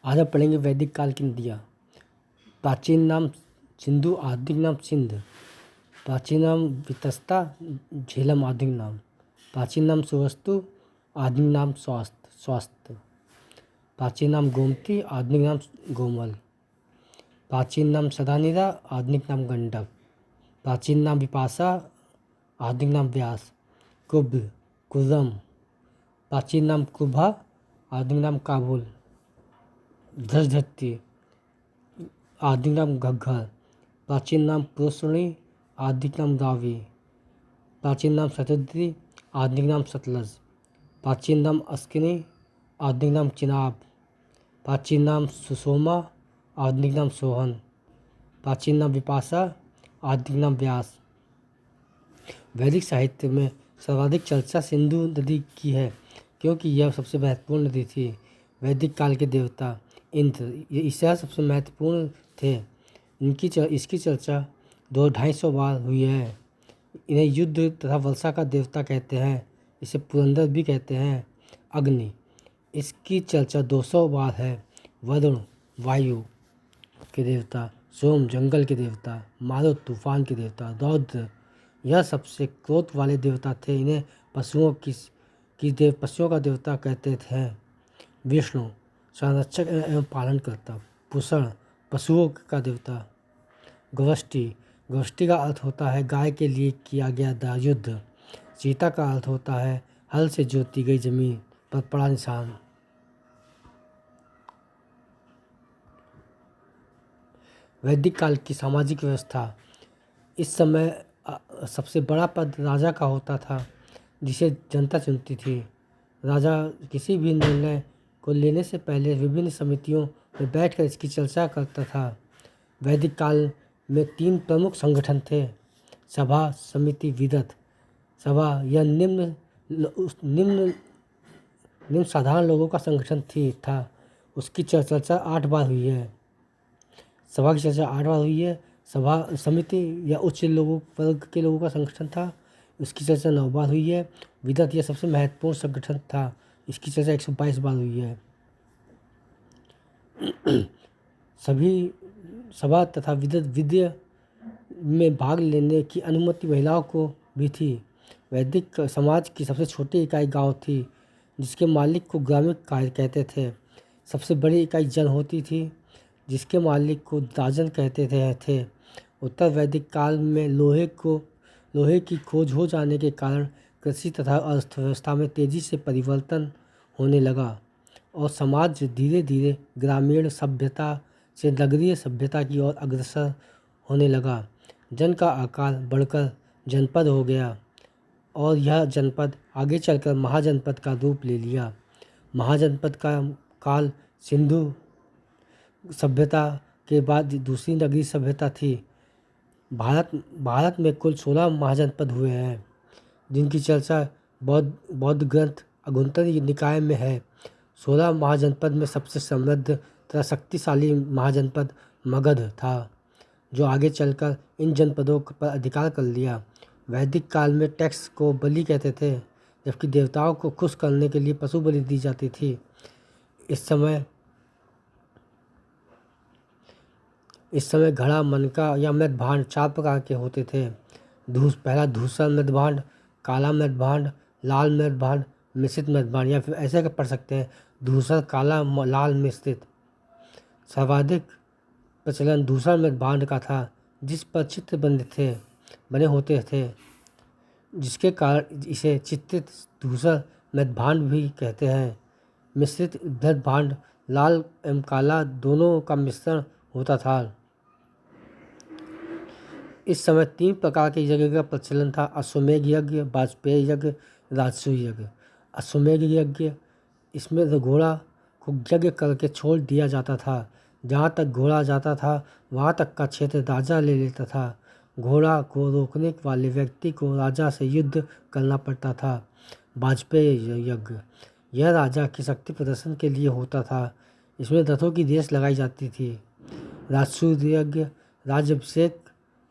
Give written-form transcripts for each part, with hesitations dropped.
आज हम पढ़ेंगे वैदिक काल की नदियाँ। प्राचीन नाम सिंधु, आधुनिक नाम सिंध। प्राचीन नाम वितस्ता, झेलम आधुनिक नाम। प्राचीन नाम सुवस्तु, आधुनिक नाम स्वास्थ्य। प्राचीन नाम गोमती, आधुनिक नाम गोमल। प्राचीन नाम सदानीरा, आधुनिक नाम गंडक। प्राचीन नाम विपाशा, आधुनिक नाम व्यास। कुब्ब, कुर्रम। प्राचीन नाम कुभा, आधुनिक नाम काबुल। धृतधृति, आधुनिक नाम घग्गर। प्राचीन नाम पुरुषणी, आधुनिक नाम रावी। प्राचीन नाम शतद्री, आधुनिक नाम सतलज। प्राचीन नाम अस्किनी, आधुनिक नाम चिनाब। प्राचीन नाम सुषमा, आधुनिक नाम सोहन। प्राचीन नाम विपाशा, आधुनिक नाम व्यास। वैदिक साहित्य में सर्वाधिक चर्चा सिंधु नदी की है, क्योंकि यह सबसे महत्वपूर्ण नदी थी। वैदिक काल के देवता इंद्र, ये ईसा सबसे महत्वपूर्ण थे। इसकी चर्चा 200-250 बार हुई है। इन्हें युद्ध तथा वर्षा का देवता कहते हैं। इसे पुरंदर भी कहते हैं। अग्नि, इसकी चर्चा 200 बार है। वरुण, वायु के देवता। सोम, जंगल के देवता। मारुत, तूफान के देवता। रौद्र, यह सबसे क्रोध वाले देवता थे। इन्हें पशुओं का देवता कहते थे। विष्णु, संरक्षक एवं पालनकर्ता। पुषण, पशुओं का देवता। गवष्टि का अर्थ होता है गाय के लिए किया गया युद्ध। चीता का अर्थ होता है हल से जोती गई जमीन पर पड़ा निशान। वैदिक काल की सामाजिक व्यवस्था। इस समय सबसे बड़ा पद राजा का होता था, जिसे जनता चुनती थी। राजा किसी भी निर्णय को लेने से पहले विभिन्न समितियों में बैठकर इसकी चर्चा करता था। वैदिक काल में 3 प्रमुख संगठन थे: सभा, समिति, विदत। सभा यह निम्न साधारण लोगों का संगठन था। उसकी चर्चा 8 बार हुई है। सभा की चर्चा 8 बार हुई है। समिति या उच्च वर्ग के लोगों का संगठन था, उसकी चर्चा 9 बार हुई है। विदत यह सबसे महत्वपूर्ण संगठन था, इसकी चर्चा 122 बार हुई है। सभी सभा तथा विद्या में भाग लेने की अनुमति महिलाओं को भी थी। वैदिक समाज की सबसे छोटी इकाई गांव थी, जिसके मालिक को ग्रामीण कहते थे। सबसे बड़ी इकाई जन होती थी, जिसके मालिक को राजन कहते थे। उत्तर वैदिक काल में लोहे की खोज हो जाने के कारण कृषि तथा अर्थव्यवस्था में तेजी से परिवर्तन होने लगा और समाज धीरे धीरे ग्रामीण सभ्यता से नगरीय सभ्यता की ओर अग्रसर होने लगा। जन का आकार बढ़कर जनपद हो गया और यह जनपद आगे चलकर महाजनपद का रूप ले लिया। महाजनपद का काल सिंधु सभ्यता के बाद दूसरी नगरीय सभ्यता थी। भारत में कुल 16 महाजनपद हुए हैं, जिनकी चर्चा बौद्ध ग्रंथ अगुंतरी निकाय में है। 16 महाजनपद में सबसे समृद्ध तथा शक्तिशाली महाजनपद मगध था, जो आगे चलकर इन जनपदों पर अधिकार कर लिया। वैदिक काल में टैक्स को बलि कहते थे, जबकि देवताओं को खुश करने के लिए पशु बलि दी जाती थी। इस समय घड़ा, मनका या मृदभांड 4 प्रकार के होते थे। पहला धूसर मृदभांड, काला मृदभांड, लाल मृदभांड, मिश्रित मृदभांड, या फिर ऐसे पढ़ सकते हैं धूसर, काला, लाल, मिश्रित। सर्वाधिक प्रचलन धूसर मृदभांड का था, जिस पर चित्र बने होते थे, जिसके कारण इसे चित्रित धूसर मृदभांड भी कहते हैं। मिश्रित मृदभांड लाल एवं काला दोनों का मिश्रण होता था। इस समय 3 प्रकार के यज्ञ का प्रचलन था: अश्वमेध यज्ञ, वाजपेय यज्ञ, राजसूय यज्ञ। अश्वमेध यज्ञ, इसमें घोड़ा को यज्ञ करके छोड़ दिया जाता था। जहाँ तक घोड़ा जाता था वहाँ तक का क्षेत्र राजा ले लेता था। घोड़ा को रोकने वाले व्यक्ति को राजा से युद्ध करना पड़ता था। वाजपेय यज्ञ, यह राजा की शक्ति प्रदर्शन के लिए होता था। इसमें रथों की रेस लगाई जाती थी। राजसूय यज्ञ, राज्याभिषेक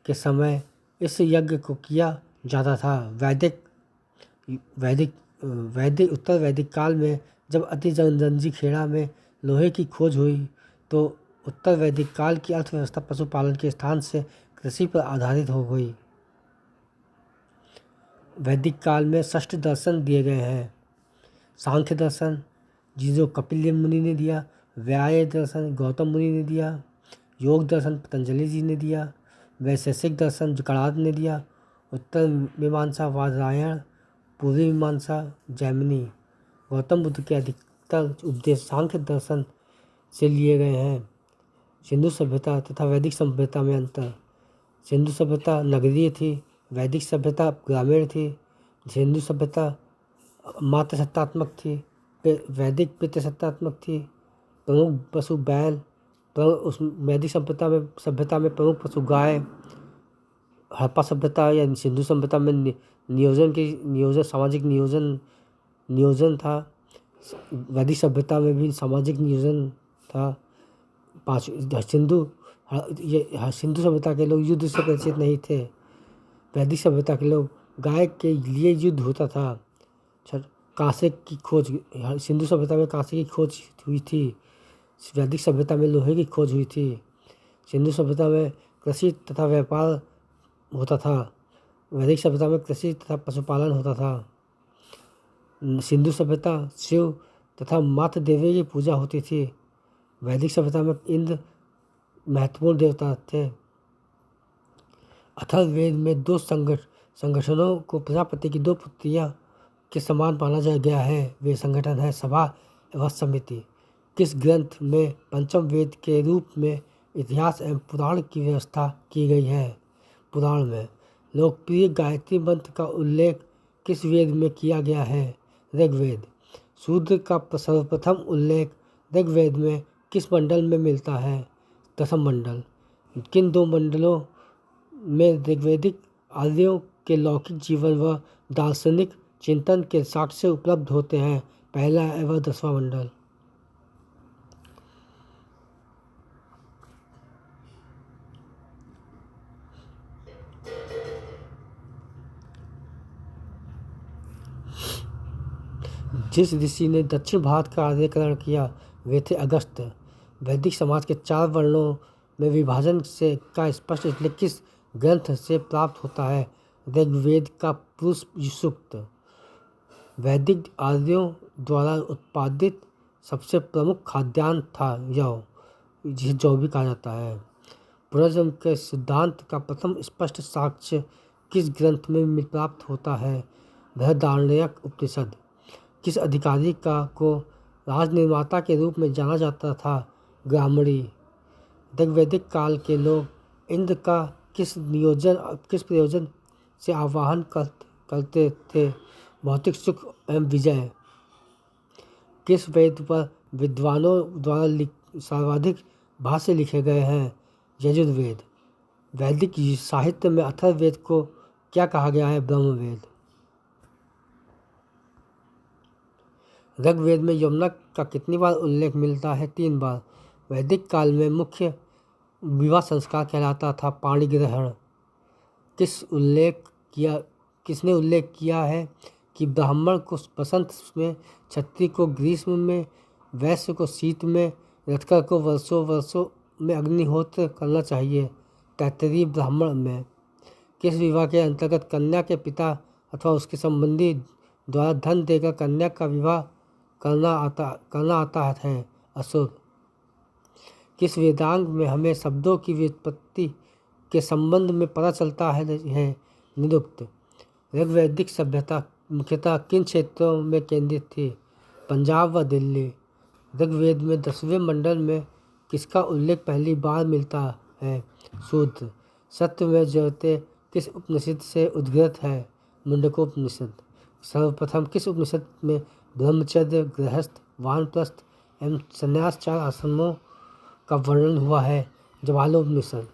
के समय इस यज्ञ को किया जाता था। उत्तर वैदिक काल में जब अति जनरंजी खेड़ा में लोहे की खोज हुई तो उत्तर वैदिक काल की अर्थव्यवस्था पशुपालन के स्थान से कृषि पर आधारित हो गई। वैदिक काल में 6 दर्शन दिए गए हैं। सांख्य दर्शन जिसको कपिल मुनि ने दिया, व्याय दर्शन गौतम मुनि ने दिया, योग दर्शन पतंजलि जी ने दिया, वैशेषिक दर्शन कणाद ने दिया, उत्तर मीमांसा वादरायण, पूर्वी मीमांसा जैमिनी। गौतम बुद्ध के अधिकतर उपदेश सांख्य दर्शन से लिए गए हैं। सिंधु सभ्यता तथा वैदिक सभ्यता में अंतर। सिंधु सभ्यता नगरीय थी, वैदिक सभ्यता ग्रामीण थी। सिंधु सभ्यता मातृसत्तात्मक थी, वैदिक पितृसत्तात्मक थी। प्रमुख पशु बैल, उस वैदिक सभ्यता में प्रमुख पशु गाय। हड़प्पा सभ्यता या सिंधु सभ्यता में नियोजन सामाजिक नियोजन था। वैदिक सभ्यता में भी सामाजिक नियोजन था। सिंधु सभ्यता के लोग युद्ध से परिचित नहीं थे। वैदिक सभ्यता के लोग गाय के लिए युद्ध होता था। कांसे की खोज, सिंधु सभ्यता में कांसे की खोज हुई थी। वैदिक सभ्यता में लोहे की खोज हुई थी। सिंधु सभ्यता में कृषि तथा व्यापार होता था। वैदिक सभ्यता में कृषि तथा पशुपालन होता था। सिंधु सभ्यता शिव तथा मातृ देवी की पूजा होती थी। वैदिक सभ्यता में इंद्र महत्वपूर्ण देवता थे। अथर्ववेद में 2 संगठनों को प्रजापति की 2 पुत्रियां के समान माना गया है। वे संगठन है सभा एवं समिति। किस ग्रंथ में पंचम वेद के रूप में इतिहास एवं पुराण की व्यवस्था की गई है? पुराण में। लोकप्रिय गायत्री मंत्र का उल्लेख किस वेद में किया गया है? ऋग्वेद। शूद्र का सर्वप्रथम उल्लेख ऋग्वेद में किस मंडल में मिलता है? दशम मंडल। किन 2 मंडलों में ऋग्वैदिक आर्यों के लौकिक जीवन व दार्शनिक चिंतन के साक्ष्य उपलब्ध होते हैं? पहला एवं 10वां मंडल। जिस ऋषि ने दक्षिण भारत का आर्यकरण किया वे थे अगस्त्य। वैदिक समाज के 4 वर्णों में विभाजन का स्पष्ट उल्लेख किस ग्रंथ से प्राप्त होता है? ऋग्वेद का पुरुष सूक्त। वैदिक आर्यों द्वारा उत्पादित सबसे प्रमुख खाद्यान्न था जौ, जिसे जौ भी कहा जाता है। पुनर्जन्म के सिद्धांत का प्रथम स्पष्ट साक्ष्य किस ग्रंथ में प्राप्त होता है? बृहदारण्यक उपनिषद। किस अधिकारी को राजनिर्माता के रूप में जाना जाता था? ग्रामणी। ऋग्वैदिक काल के लोग इंद्र का किस प्रयोजन से आवाहन करते थे? भौतिक सुख एवं विजय। किस वेद पर विद्वानों द्वारा सर्वाधिक भाष्य लिखे गए हैं? यजुर्वेद। वैदिक साहित्य में अथर्ववेद को क्या कहा गया है? ब्रह्मवेद। ऋग्वेद में यमुना का कितनी बार उल्लेख मिलता है? 3 बार। वैदिक काल में मुख्य विवाह संस्कार कहलाता था पाणिग्रहण। किसने उल्लेख किया है कि ब्राह्मण को बसंत में, क्षत्रिय को ग्रीष्म में, वैश्य को शीत में, रथकर को वर्षों में अग्निहोत्र करना चाहिए? तैत्तरीय ब्राह्मण में। किस विवाह के अंतर्गत कन्या के पिता अथवा उसके संबंधी द्वारा धन देकर कन्या का विवाह करना आता है? असुर। किस वेदांग में हमें शब्दों की व्युत्पत्ति के संबंध में पता चलता है? निरुक्त। ऋग्वैदिक सभ्यता मुख्यतः किन क्षेत्रों में केंद्रित थी? पंजाब व दिल्ली। ऋग्वेद में 10वें मंडल में किसका उल्लेख पहली बार मिलता है? शूद्र। सत्यमेव जयते किस उपनिषद से उद्गत है? मुंडकोपनिषद। सर्वप्रथम किस उपनिषद में ब्रह्मचर्य, गृहस्थ, वानप्रस्थ एवं संन्यास 4 आश्रमों का वर्णन हुआ है? जवालोपनिषद।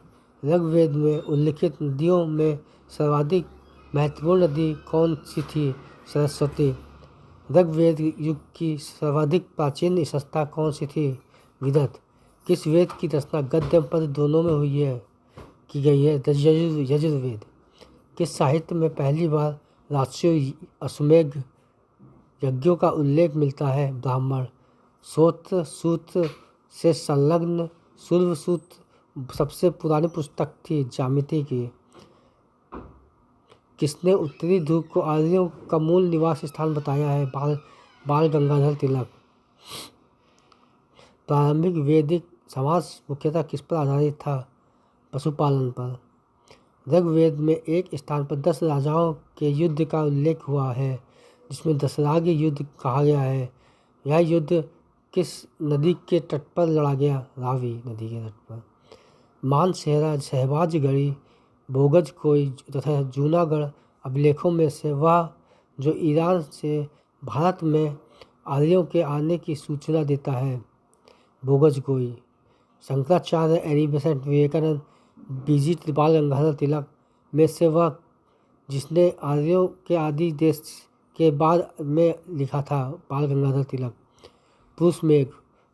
ऋग्वेद में उल्लिखित नदियों में सर्वाधिक महत्वपूर्ण नदी कौन सी थी? सरस्वती। ऋग्वेद युग की सर्वाधिक प्राचीन संस्था कौन सी थी? विदत। किस वेद की रचना गद्य एवं पद्य दोनों में की गई है? यजुर्वेद। किस साहित्य में पहली बार राजस्व अश्वमेध यज्ञों का उल्लेख मिलता है? ब्राह्मण। सूत्र सूत्र से संलग्न सूर्य सूत्र सबसे पुरानी पुस्तक थी ज्यामिति की। किसने उत्तरी ध्रुव को आर्यों का मूल निवास स्थान बताया है? बाल गंगाधर तिलक। प्रारंभिक वैदिक समाज मुख्यतः किस पर आधारित था? पशुपालन पर। ऋग्वेद में एक स्थान पर 10 राजाओं के युद्ध का उल्लेख हुआ है, जिसमें दशराग युद्ध कहा गया है। यह युद्ध किस नदी के तट पर लड़ा गया? रावी नदी के तट पर। मानसेहरा, शहबाजगढ़ी, बोगजकोई तथा जूनागढ़ अभिलेखों में से वह जो ईरान से भारत में आर्यों के आने की सूचना देता है। Boghazkoi. Shankaracharya, Annie Besant, Vivekananda, बीजी, बाल गंगाधर तिलक में से वह जिसने आर्यों के आदि देश के बाद में लिखा था? बाल गंगाधर तिलक। पुरुष मेघ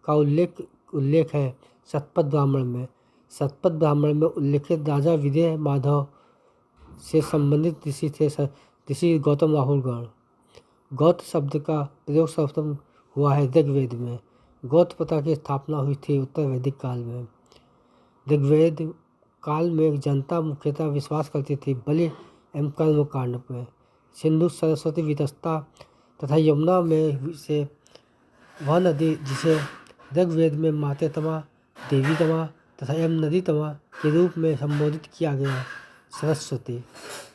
का उल्लेख है शतपथ ब्राह्मण में। शतपथ ब्राह्मण में उल्लेखित राजा विजय माधव से संबंधित ऋषि थे ऋषि गौतम राहुल गण। गौत शब्द का प्रयोग सर्वप्रथम हुआ है ऋग्वेद में। गौत प्रथा की स्थापना हुई थी उत्तर वैदिक काल में। ऋग्वेद काल में जनता मुख्यतः विश्वास करती थी बलि एवं कर्म कांड पर। सिंधु, सरस्वती, वितस्ता तथा यमुना में से वह नदी जिसे ऋग्वेद में माते तमा, देवी तमा तथा एवं नदी तमा के रूप में संबोधित किया गया, सरस्वती।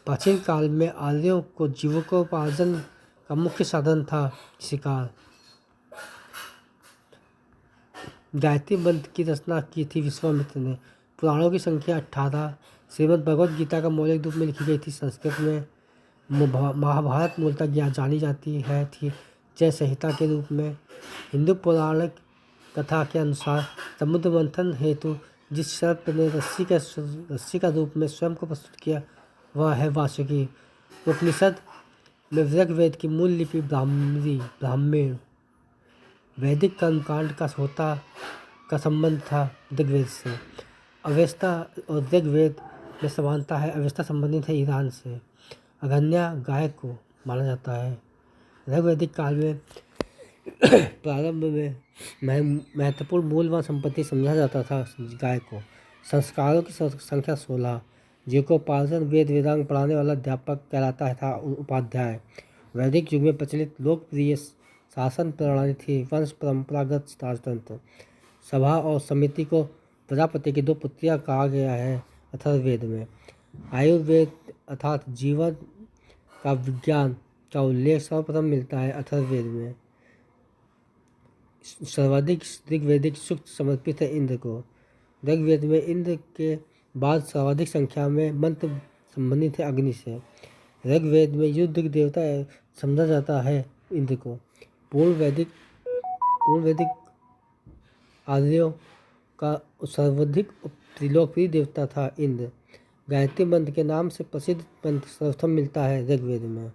प्राचीन काल में आर्यों को जीविकोपार्जन का मुख्य साधन था शिकार। गायत्री मंत्र की रचना की थी विश्वामित्र ने। पुराणों की संख्या 18। श्रीमद् भगवद गीता का मौलिक रूप में लिखी गई थी संस्कृत में। महाभारत मूलतः जानी जाती है थी जय संहिता के रूप में। हिंदू पौराणिक कथा के अनुसार समुद्र मंथन हेतु जिस सर्प ने रस्सी का रूप में स्वयं को प्रस्तुत किया वह है वासुकी। उपनिषद में ऋग्वेद की मूल लिपि ब्राह्मण। वैदिक कर्मकांड का होता का संबंध था ऋग्वेद से। अवेस्ता और ऋग्वेद में समानता है। अवेस्ता संबंधित है ईरान से। अगन्या गाय को माना जाता है। ऋग्वैदिक काल में प्रारंभ में महत्वपूर्ण मूल्यवान संपत्ति समझा जाता था गाय को। संस्कारों की संख्या 16। जीविकोपार्जन वेद वेदांग पढ़ाने वाला अध्यापक कहलाता था उपाध्याय। वैदिक युग में प्रचलित लोकप्रिय शासन प्रणाली थी वंश परंपरागत राजतंत्र। सभा और समिति को प्रजापति की 2 पुत्रियां कहा गया है अथर्ववेद में। आयुर्वेद अर्थात जीवन का विज्ञान का उल्लेख सर्वप्रथम मिलता है अथर्ववेद में। सर्वाधिक ऋग्वेदिक सूक्त समर्पित है इंद्र को। ऋग्वेद में इंद्र के बाद सर्वाधिक संख्या में मंत्र संबंधित है अग्नि से। ऋग्वेद में युद्ध के देवता समझा जाता है इंद्र को। पूर्व वैदिक आर्यों का सर्वाधिक त्रिलोकप्रिय देवता था इंद्र। गायत्री मंत्र के नाम से प्रसिद्ध मंत्र सर्वप्रथम मिलता है ऋग्वेद में।